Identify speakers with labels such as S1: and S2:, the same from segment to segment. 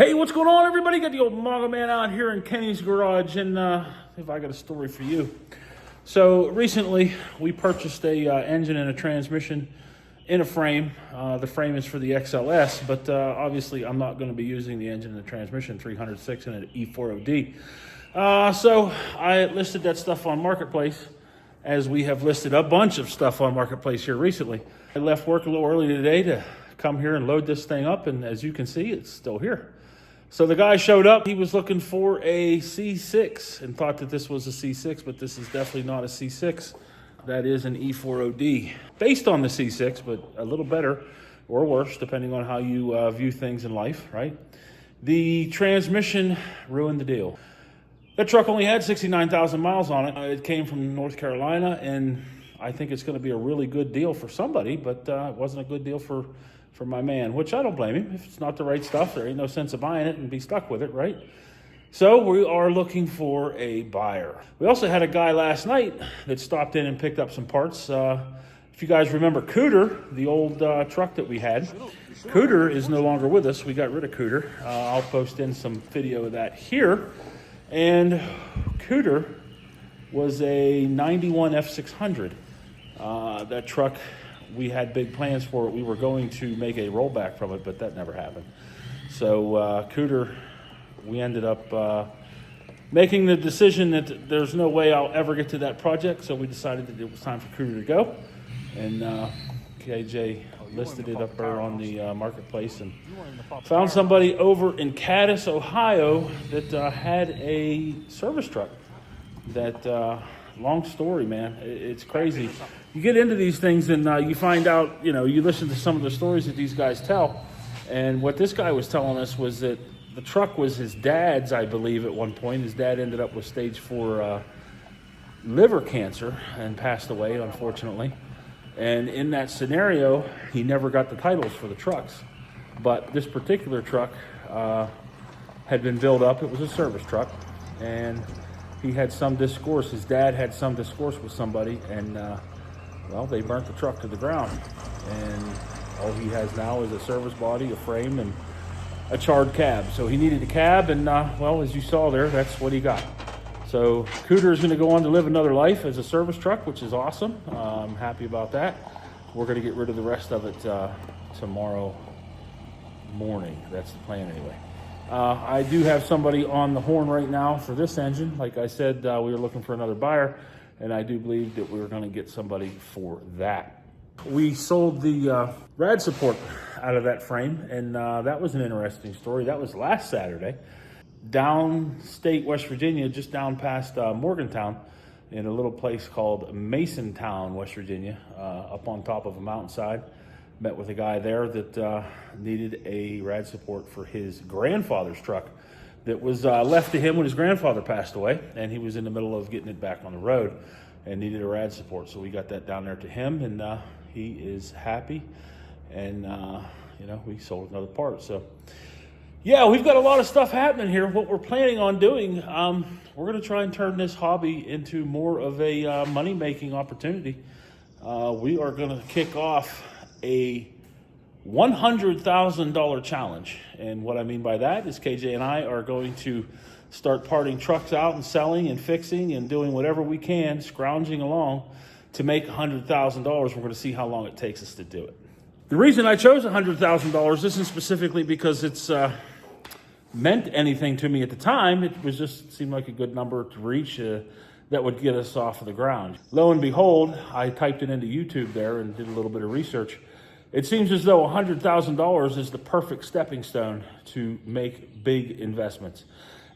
S1: Hey, what's going on, everybody? Got the old Mongo man out here in Kenny's garage, and if I got a story for you. So recently, we purchased a engine and a transmission in a frame. The frame is for the XLS, but obviously I'm not going to be using the engine and the transmission 306 and an E40D. So I listed that stuff on Marketplace, as we have listed a bunch of stuff on Marketplace here recently. I left work a little early today to come here and load this thing up, and as you can see, it's still here. So the guy showed up. He was looking for a C6 and thought that this was a C6, but this is definitely not a C6. That is an E40D, based on the C6, but a little better or worse, depending on how you view things in life, right? The transmission ruined the deal. That truck only had 69,000 miles on it. It came from North Carolina, and I think it's going to be a really good deal for somebody, but it wasn't a good deal for my man, which I don't blame him. If it's not the right stuff, there ain't no sense of buying it and be stuck with it, right? So we are looking for a buyer. We also had a guy last night that stopped in and picked up some parts. If you guys remember Cooter, the old truck that we had, Cooter is no longer with us. We got rid of Cooter. I'll post in some video of that here. And Cooter was a 91 F600. That truck, we had big plans for it. We were going to make a rollback from it, but that never happened. So Cooter, we ended up making the decision that there's no way I'll ever get to that project, so we decided that it was time for Cooter to go. And KJ listed it up there on the Marketplace and found somebody over in Cadiz, Ohio that had a service truck that, long story, man, it's crazy. You get into these things and you find out, you listen to some of the stories that these guys tell. And what this guy was telling us was that the truck was his dad's, I believe, at one point. His dad ended up with stage 4 liver cancer and passed away, unfortunately. And in that scenario, he never got the titles for the trucks. But this particular truck had been built up. It was a service truck. And he had some discourse. His dad had some discourse with somebody, and well, they burnt the truck to the ground. And all he has now is a service body, a frame, and a charred cab. So he needed a cab, and well, as you saw there, that's what he got. So Cooter is going to go on to live another life as a service truck, which is awesome. I'm happy about that. We're going to get rid of the rest of it tomorrow morning. That's the plan anyway. I do have somebody on the horn right now for this engine. Like I said, we were looking for another buyer, and I do believe that we're going to get somebody for that. We sold the rad support out of that frame, and that was an interesting story. That was last Saturday. Downstate West Virginia, just down past Morgantown, in a little place called Masontown, West Virginia, up on top of a mountainside. Met with a guy there that needed a rad support for his grandfather's truck that was left to him when his grandfather passed away, and he was in the middle of getting it back on the road and needed a rad support. So we got that down there to him, and he is happy, and we sold another part. So yeah, we've got a lot of stuff happening here. What we're planning on doing, we're going to try and turn this hobby into more of a money-making opportunity. We are going to kick off a $100,000 challenge. And what I mean by that is KJ and I are going to start parting trucks out and selling and fixing and doing whatever we can, scrounging along to make $100,000. We're going to see how long it takes us to do it. The reason I chose $100,000 isn't specifically because it's meant anything to me at the time. It was just seemed like a good number to reach that would get us off of the ground. Lo and behold, I typed it into YouTube there and did a little bit of research. It seems as though $100,000 is the perfect stepping stone to make big investments.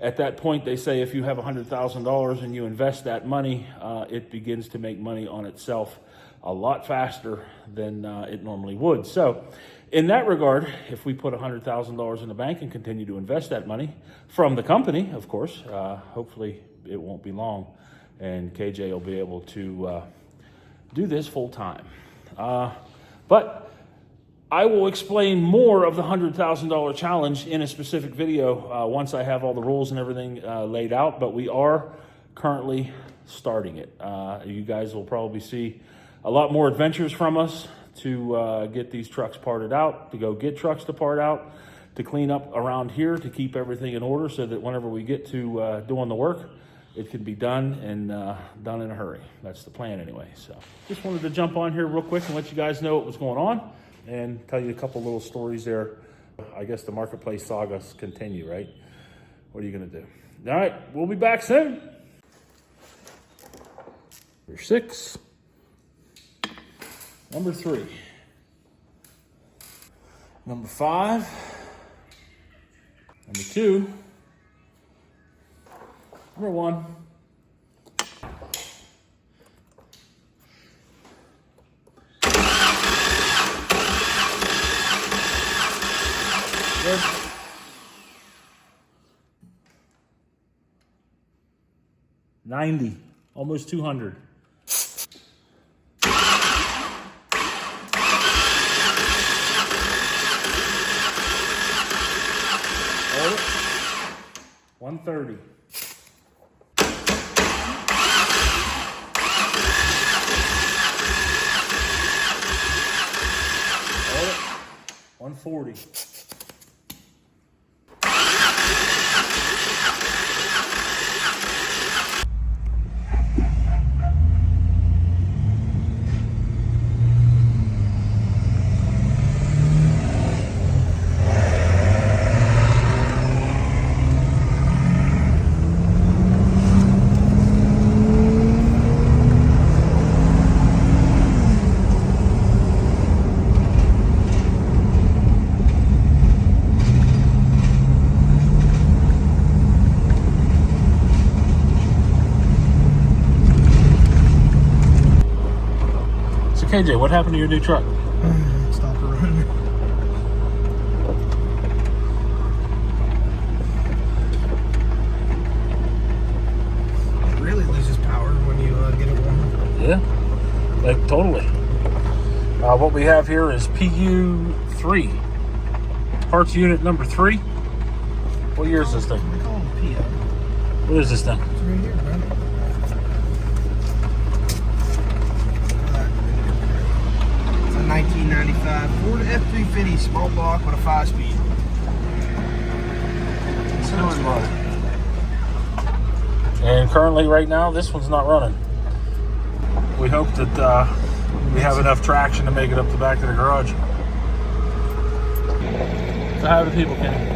S1: At that point, they say if you have $100,000 and you invest that money, it begins to make money on itself a lot faster than it normally would. So in that regard, if we put $100,000 in the bank and continue to invest that money from the company, of course, hopefully it won't be long, and KJ will be able to do this full time. But I will explain more of the $100,000 challenge in a specific video once I have all the rules and everything laid out, but we are currently starting it. You guys will probably see a lot more adventures from us to get these trucks parted out, to go get trucks to part out, to clean up around here to keep everything in order so that whenever we get to doing the work, it can be done and done in a hurry. That's the plan anyway. So just wanted to jump on here real quick and let you guys know what was going on and tell you a couple little stories there. I guess the marketplace sagas continue, right? What are you gonna do? All right, we'll be back soon. Number 6. Number 3. Number 5. Number 2. Number 1. Good. 90, almost 200. Hold it. 130. Hold it. 140. KJ, what happened to your new truck?
S2: Stopped running. It really loses power when you get it warm.
S1: Yeah, like totally. What we have here is PU3. Parts unit number 3. What year is this thing?
S2: We call them PO.
S1: What is this thing?
S2: It's right here, right? It's a 1995 Ford F350 small block with a 5-speed.
S1: And currently, right now, this one's not running. We hope that we have enough traction to make it up the back of the garage. So how do the people, Kenny?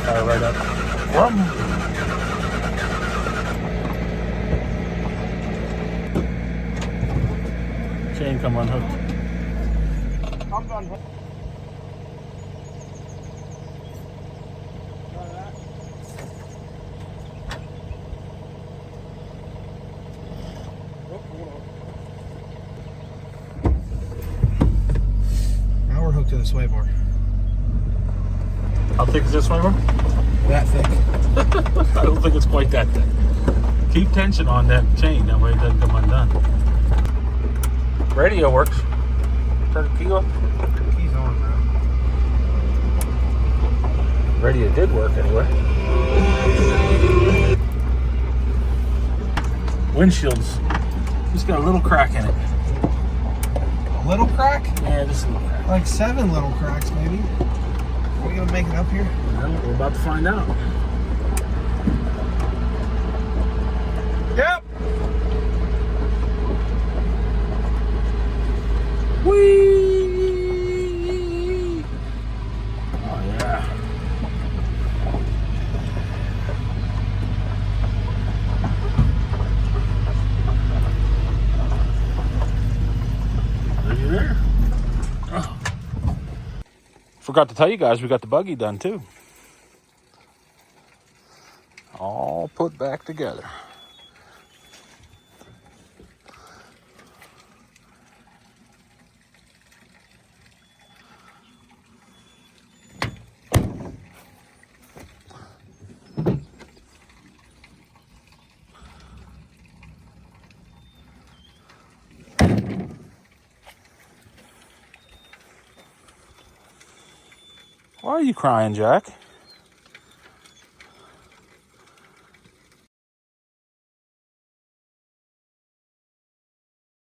S1: Fire right up. Chain come unhooked.
S2: I'm done. Now we're hooked to the sway bar.
S1: How thick is this sway bar?
S2: That thick.
S1: I don't think it's quite that thick. Keep tension on that chain, that way it doesn't come undone. Radio works. Turn the key off.
S2: Key's on, bro.
S1: Radio did work anyway. Windshield's just got a little crack in it.
S2: A little crack?
S1: Yeah, just a little crack.
S2: Like 7 little cracks, maybe. Are we gonna make it up here?
S1: Well, we're about to find out.
S2: Yep.
S1: Whee! Oh yeah. Are you there? Oh. Forgot to tell you guys, we got the buggy done too. All put back together. Why are you crying, Jack?